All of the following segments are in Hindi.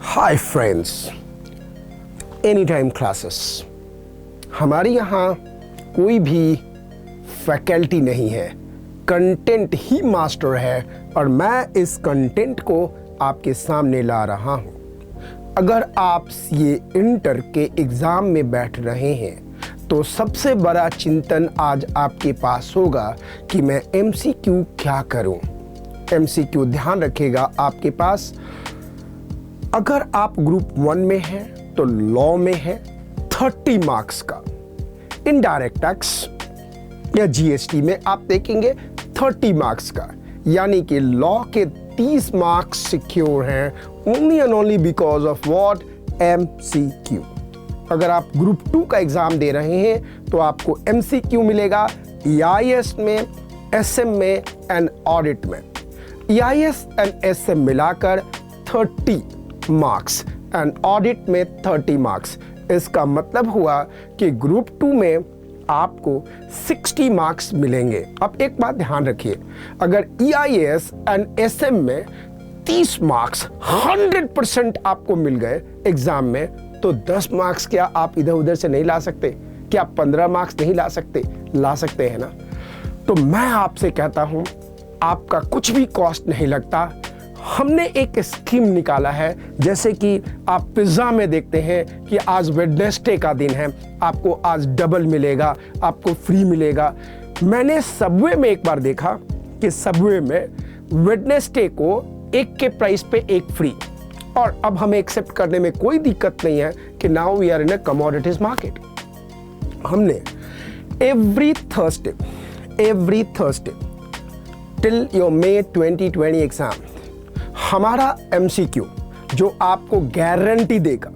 Hi friends, any time classes. हमारे यहाँ कोई भी फैकल्टी नहीं है, कंटेंट ही मास्टर है और मैं इस कंटेंट को आपके सामने ला रहा हूँ। अगर आप ये इंटर के एग्ज़ाम में बैठ रहे हैं तो सबसे बड़ा चिंतन आज आपके पास होगा कि मैं MCQ क्या करूँ। MCQ ध्यान रखिएगा आपके पास, अगर आप ग्रुप 1 में हैं तो लॉ में है 30 मार्क्स का, इनडायरेक्ट टैक्स या GST में आप देखेंगे 30 मार्क्स का, यानी कि लॉ के 30 मार्क्स सिक्योर हैं only and only because of what, MCQ। अगर आप ग्रुप 2 का एग्जाम दे रहे हैं तो आपको MCQ मिलेगा EIS में, SM में एंड ऑडिट में। EIS एंड SM मिलाकर 30 मार्क्स एंड ऑडिट में 30 मार्क्स। इसका मतलब हुआ कि ग्रुप 2 में आपको 60 मार्क्स मिलेंगे। अब एक बात ध्यान रखिए, अगर EIS एंड SM में 30 मार्क्स 100% आपको मिल गए एग्जाम में, तो 10 मार्क्स क्या आप इधर उधर से नहीं ला सकते? क्या आप 15 मार्क्स नहीं ला सकते? ला सकते हैं ना। तो मैं आपसे कहता हूं, आपका कुछ भी कॉस्ट नहीं लगता। हमने एक स्कीम निकाला है, जैसे कि आप पिज्ज़ा में देखते हैं कि आज वेडनेसडे का दिन है, आपको आज डबल मिलेगा, आपको फ्री मिलेगा। मैंने सबवे में एक बार देखा कि सबवे में वेडनेसडे को एक के प्राइस पे एक फ्री, और अब हमें एक्सेप्ट करने में कोई दिक्कत नहीं है कि now we are in a commodities market. हमने every Thursday till your May 2020 exam हमारा MCQ जो आपको गारंटी देगा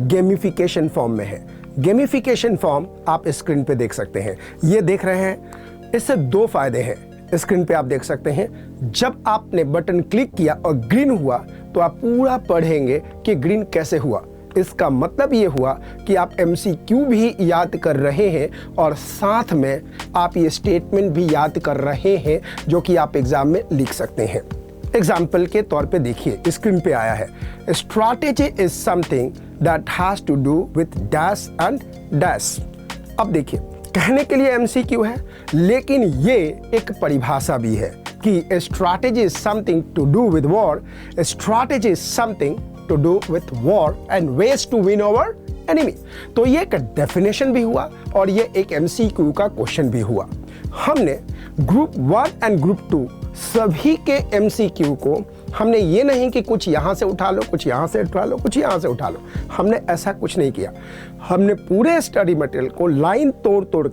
गेमिफिकेशन फॉर्म में है। गेमिफिकेशन फॉर्म आप स्क्रीन पे देख सकते हैं, ये देख रहे हैं। इससे 2 फायदे हैं, स्क्रीन पे आप देख सकते हैं। जब आपने बटन क्लिक किया और ग्रीन हुआ तो आप पूरा पढ़ेंगे कि ग्रीन कैसे हुआ। इसका मतलब ये हुआ कि आप MCQ भी याद कर रहे हैं और साथ में आप ये स्टेटमेंट भी याद कर रहे हैं जो कि आप एग्जाम में लिख सकते हैं। एग्जाम्पल के तौर पे देखिए, स्क्रीन पे आया है, strategy is something that has to do with dash and dash. अब देखिए, कहने के लिए MCQ है, लेकिन ये एक परिभाषा भी है कि strategy is something to do with war, strategy is something to do with war and ways to win over enemy. तो ये एक डेफिनेशन भी हुआ और ये एक MCQ का क्वेश्चन भी हुआ। हमने ग्रुप 1 एंड ग्रुप 2 सभी के MCQ को हमने ये नहीं कि कुछ यहाँ से उठा लो, कुछ यहाँ से उठा लो, कुछ यहाँ से उठा लो, हमने ऐसा कुछ नहीं किया। हमने पूरे स्टडी मटेरियल को लाइन तोड़ तोड़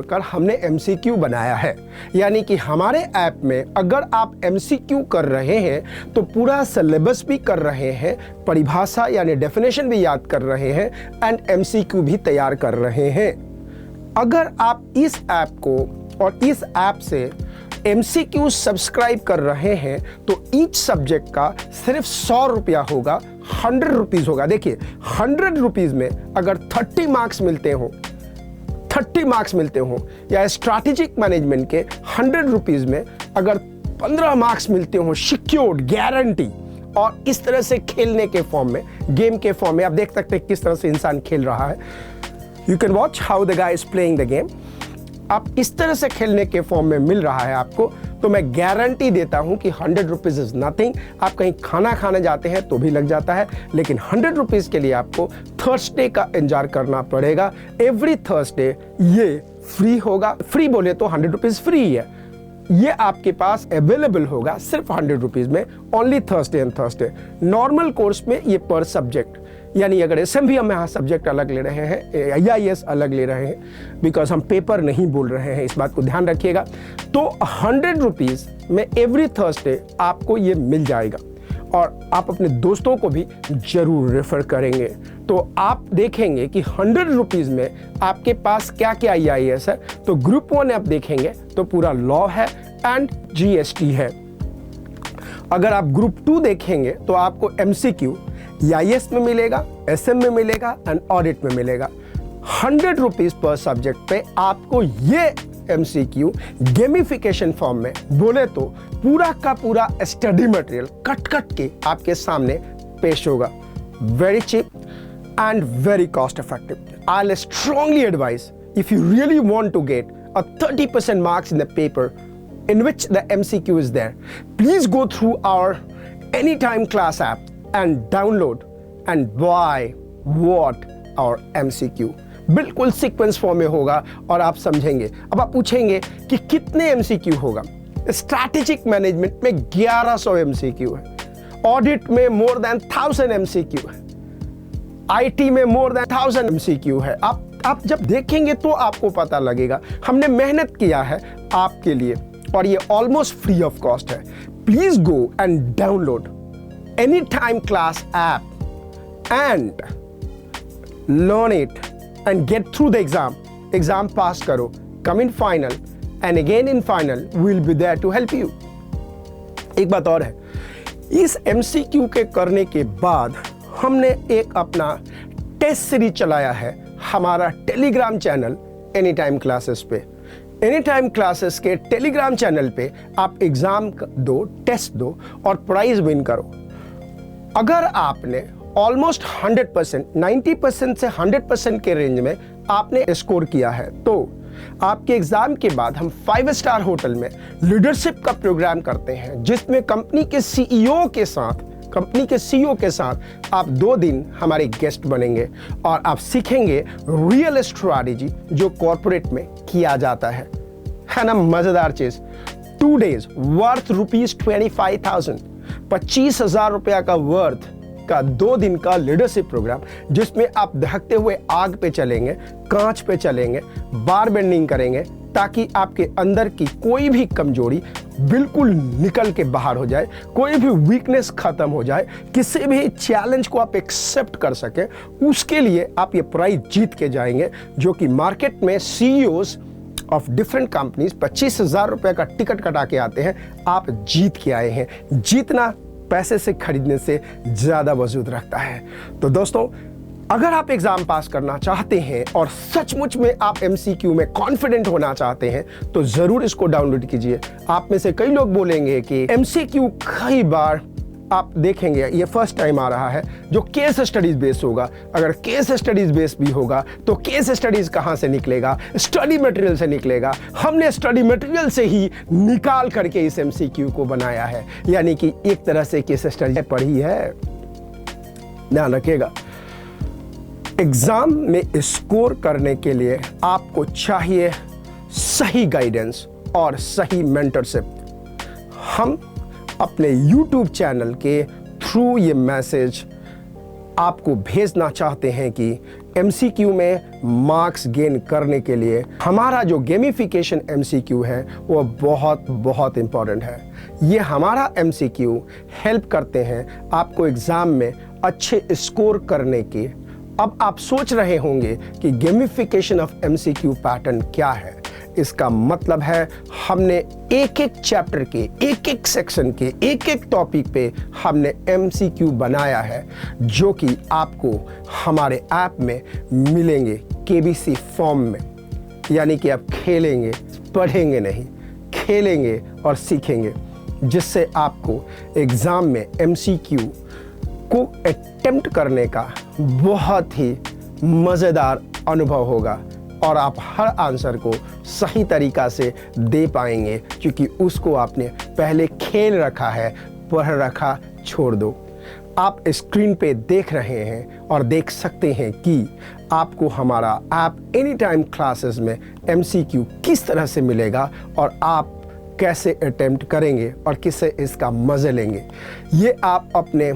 कर हमने MCQ बनाया है। यानी कि हमारे ऐप में अगर आप MCQ कर रहे हैं तो पूरा सिलेबस भी कर रहे हैं, परिभाषा यानी डेफिनेशन भी याद कर रहे हैं एंड MCQ भी तैयार कर रहे हैं। अगर आप इस ऐप को और इस ऐप से MCQ सब्सक्राइब कर रहे हैं तो ईच सब्जेक्ट का सिर्फ 100 रुपया होगा, 100 रुपीज़ होगा। देखिए, 100 रुपीज़ में अगर 30 मार्क्स मिलते हो या स्ट्रैटेजिक मैनेजमेंट के 100 रुपीज़ में अगर 15 मार्क्स मिलते हो, सिक्योर्ड, गारंटी। और इस तरह से खेलने के फॉर्म में, गेम के फॉर्म में आप देख सकते हैं किस तरह से इंसान खेल रहा है। You can watch how the guy is playing the game. आप इस तरह से खेलने के फॉर्म में मिल रहा है आपको, तो मैं गारंटी देता हूं कि 100 रुपीज़ इज नथिंग। आप कहीं खाना खाने जाते हैं तो भी लग जाता है, लेकिन 100 रुपीज़ के लिए आपको थर्सडे का इंतजार करना पड़ेगा। एवरी थर्सडे ये फ्री होगा। फ्री बोले तो 100 रुपीज़ फ्री है, ये आपके पास अवेलेबल होगा सिर्फ 100 रुपीज़ में, only Thursday and Thursday. Normal course में ये पर सब्जेक्ट, यानी अगर SM भी हम यहाँ सब्जेक्ट अलग ले रहे हैं, EIS अलग ले रहे हैं, बिकॉज हम पेपर नहीं बोल रहे हैं, इस बात को ध्यान रखिएगा। तो 100 रुपीज़ में एवरी थर्सडे आपको ये मिल जाएगा और आप अपने दोस्तों को भी जरूर रेफर करेंगे तो आप देखेंगे कि 100 रुपीज़ में आपके पास क्या क्या EIS है। तो ग्रुप 1 आप देखेंगे तो पूरा लॉ है एंड GST है। अगर आप ग्रुप 2 देखेंगे तो आपको MCQ EIS में मिलेगा, SM में मिलेगा एंड ऑडिट में मिलेगा। 100 रुपीज़ पर सब्जेक्ट पे आपको ये MCQ गेमिफिकेशन फॉर्म में बोले तो पूरा का पूरा स्टडी मटेरियल कट के आपके सामने पेश होगा। very cheap and very cost effective. I'll strongly advise, if you really want to get a 30% marks in the paper in which the MCQ is there, please go through our Anytime Class app and download and buy what our MCQ बिल्कुल सीक्वेंस फॉर्म में होगा और आप समझेंगे। अब आप पूछेंगे कि कितने MCQ होगा? स्ट्रैटेजिक मैनेजमेंट में 1100 MCQ है, ऑडिट में मोर देन 1000 MCQ है, IT में मोर देन 1000 MCQ है। आप जब देखेंगे तो आपको पता लगेगा हमने मेहनत किया है आपके लिए और ये ऑलमोस्ट फ्री ऑफ कॉस्ट है। Please go and download Anytime Class app and learn it and get through the exam. Exam pass करो, come in final and again in final we'll be there to help you. एक बात और है, इस MCQ के करने के बाद हमने एक अपना टेस्ट सीरीज चलाया है हमारा टेलीग्राम चैनल Anytime Classes पे। Anytime Classes के टेलीग्राम चैनल पे आप एग्जाम दो, टेस्ट दो और प्राइज विन करो। अगर आपने ऑलमोस्ट 100%, 90% से 100% के रेंज में आपने स्कोर किया है तो आपके एग्जाम के बाद हम 5 स्टार होटल में लीडरशिप का प्रोग्राम करते हैं जिसमें कंपनी के सीईओ के साथ आप 2 दिन हमारे गेस्ट बनेंगे और आप सीखेंगे रियल स्ट्रैटेजी जो कॉर्पोरेट में किया जाता है ना मजेदार चीज। 2 days वर्थ ₹25,000, 25,000 रुपया का वर्थ का 2 दिन का लीडरशिप प्रोग्राम जिसमें आप दहकते हुए आग पे चलेंगे, कांच पे चलेंगे, बार बेंडिंग करेंगे ताकि आपके अंदर की कोई भी कमजोरी बिल्कुल निकल के बाहर हो जाए, कोई भी वीकनेस खत्म हो जाए, किसी भी चैलेंज को आप एक्सेप्ट कर सके। उसके लिए आप ये प्राइज जीत के जाएंगे जो कि मार्केट में सीईओज ऑफ डिफरेंट कंपनीज 25,000 रुपए का टिकट कटा के आते हैं, आप जीत के आए हैं। जीतना पैसे से खरीदने से ज्यादा वजूद रखता है। तो दोस्तों, अगर आप एग्जाम पास करना चाहते हैं और सचमुच में आप MCQ में कॉन्फिडेंट होना चाहते हैं तो जरूर इसको डाउनलोड कीजिए। आप में से कई लोग बोलेंगे कि MCQ कई बार आप देखेंगे ये फर्स्ट टाइम आ रहा है जो केस स्टडीज बेस होगा। अगर केस स्टडीज बेस भी होगा तो केस स्टडीज कहां से निकलेगा? स्टडी मटेरियल से निकलेगा। हमने स्टडी मटेरियल से ही निकाल करके इस MCQ को बनाया है, यानी कि एक तरह से केस स्टडी पढ़ी है। ध्यान रखिएगा, एग्जाम में स्कोर करने के लिए आपको चाहिए सही गाइडेंस और सही मेंटरशिप। हम अपने YouTube चैनल के थ्रू ये मैसेज आपको भेजना चाहते हैं कि MCQ में मार्क्स गेन करने के लिए हमारा जो गेमिफिकेशन MCQ है वो बहुत बहुत इंपॉर्टेंट है। ये हमारा MCQ हेल्प करते हैं आपको एग्जाम में अच्छे स्कोर करने की। अब आप सोच रहे होंगे कि गेमिफिकेशन ऑफ MCQ पैटर्न क्या है। इसका मतलब है हमने एक एक चैप्टर के, एक एक सेक्शन के, एक एक टॉपिक पे हमने MCQ बनाया है जो कि आपको हमारे ऐप में मिलेंगे KBC फॉर्म में। यानी कि आप खेलेंगे, पढ़ेंगे नहीं, खेलेंगे और सीखेंगे, जिससे आपको एग्जाम में MCQ को अटेम्प्ट करने का बहुत ही मज़ेदार अनुभव होगा और आप हर आंसर को सही तरीका से दे पाएंगे क्योंकि उसको आपने पहले खेल रखा है, पढ़ रखा छोड़ दो। आप स्क्रीन पे देख रहे हैं और देख सकते हैं कि आपको हमारा ऐप एनीटाइम क्लासेस में MCQ किस तरह से मिलेगा और आप कैसे अटेम्प्ट करेंगे और किससे इसका मज़े लेंगे। ये आप अपने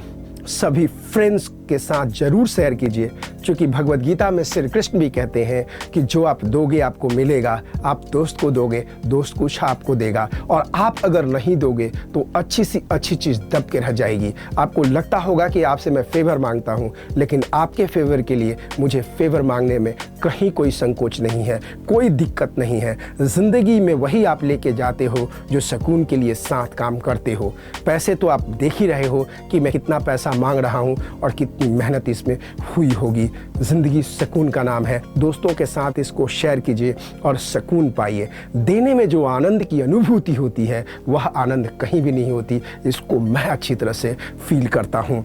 सभी फ्रेंड्स के साथ जरूर शेयर कीजिए क्योंकि भगवत गीता में श्री कृष्ण भी कहते हैं कि जो आप दोगे आपको मिलेगा, आप दोस्त को दोगे, दोस्त कुछ आपको देगा, और आप अगर नहीं दोगे तो अच्छी सी अच्छी चीज़ दब के रह जाएगी। आपको लगता होगा कि आपसे मैं फेवर मांगता हूँ, लेकिन आपके फेवर के लिए मुझे फेवर मांगने में कहीं कोई संकोच नहीं है, कोई दिक्कत नहीं है। ज़िंदगी में वही आप लेके जाते हो जो सुकून के लिए साथ काम करते हो। पैसे तो आप देख ही रहे हो कि मैं कितना पैसा मांग रहा हूँ और कितनी मेहनत इसमें हुई होगी। ज़िंदगी सुकून का नाम है। दोस्तों के साथ इसको शेयर कीजिए और सुकून पाइए। देने में जो आनंद की अनुभूति होती है वह आनंद कहीं भी नहीं होती। इसको मैं अच्छी तरह से फील करता हूँ।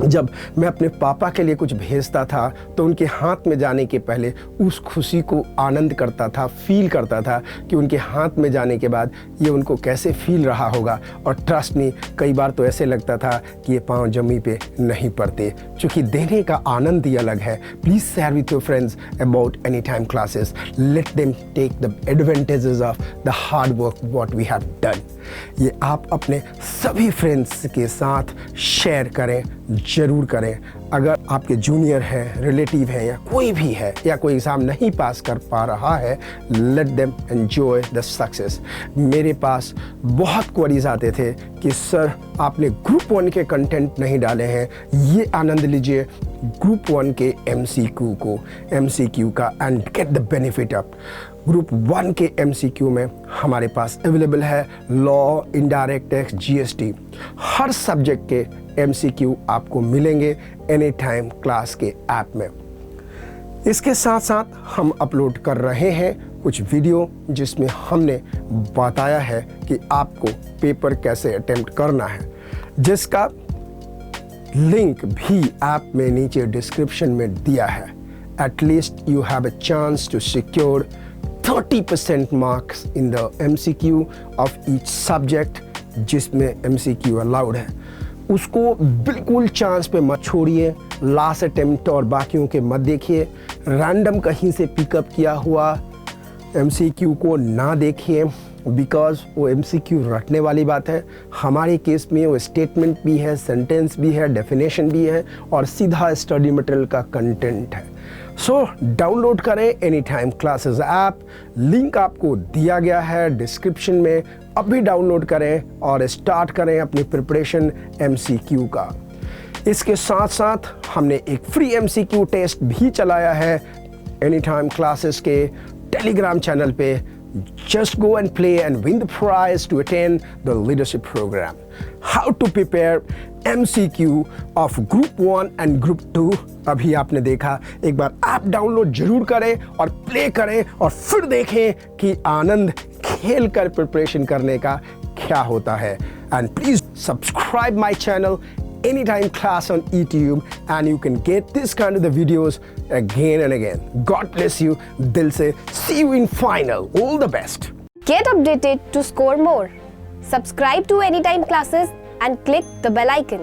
जब मैं अपने पापा के लिए कुछ भेजता था तो उनके हाथ में जाने के पहले उस खुशी को आनंद करता था, फील करता था कि उनके हाथ में जाने के बाद ये उनको कैसे फील रहा होगा। और ट्रस्ट मी, कई बार तो ऐसे लगता था कि ये पाँव जमी पे नहीं पड़ते, क्योंकि देने का आनंद ही अलग है। Please share with your friends about any time classes, let them take the advantages of the hard work what we have done. ये आप अपने सभी फ्रेंड्स के साथ शेयर करें, ज़रूर करें। अगर आपके जूनियर हैं, रिलेटिव हैं या कोई भी है या कोई एग्ज़ाम नहीं पास कर पा रहा है, let them enjoy the success. मेरे पास बहुत क्वेरीज आते थे कि सर आपने ग्रुप 1 के कंटेंट नहीं डाले हैं, ये आनंद लीजिए ग्रुप 1 के MCQ का and get the benefit of. Group 1 के MCQ में हमारे पास अवेलेबल है लॉ, इनडायरेक्ट टैक्स, GST, हर सब्जेक्ट के MCQ आपको मिलेंगे एनी टाइम क्लास के ऐप में। इसके साथ साथ हम अपलोड कर रहे हैं कुछ वीडियो जिसमें हमने बताया है कि आपको पेपर कैसे अटेम्प्ट करना है, जिसका लिंक भी ऐप में नीचे डिस्क्रिप्शन में दिया है। At least you have a chance to secure 30% marks in the MCQ of each subject, जिसमें MCQ अलाउड है। उसको बिल्कुल चांस पे मत छोड़िए, लास्ट अटेम्प्ट और बाकियों के मत देखिए। रैंडम कहीं से पिकअप किया हुआ MCQ को ना देखिए, बिकॉज वो MCQ रटने वाली बात है। हमारे केस में वो स्टेटमेंट भी है, सेंटेंस भी है, डेफिनेशन भी है और सीधा स्टडी मटेरियल का कंटेंट है। सो डाउनलोड करें any time classes app, link आपको दिया गया है डिस्क्रिप्शन में। अभी डाउनलोड करें और स्टार्ट करें अपनी प्रिपरेशन MCQ का। इसके साथ साथ हमने एक फ्री MCQ टेस्ट भी चलाया है एनी टाइम क्लासेस के टेलीग्राम चैनल पे। Just go and play and win the prize to attend the leadership program. How to prepare MCQ of Group 1 and Group 2 अभी आपने देखा। एक बार ऐप डाउनलोड जरूर करें और प्ले करें और फिर देखें कि आनंद खेल कर प्रिपरेशन करने का क्या होता है। And please subscribe my channel anytime class on YouTube and you can get this kind of the videos again and again. God bless you. Dil se see you in final. All the best. Get updated to score more. Subscribe to Anytime Classes and click the bell icon.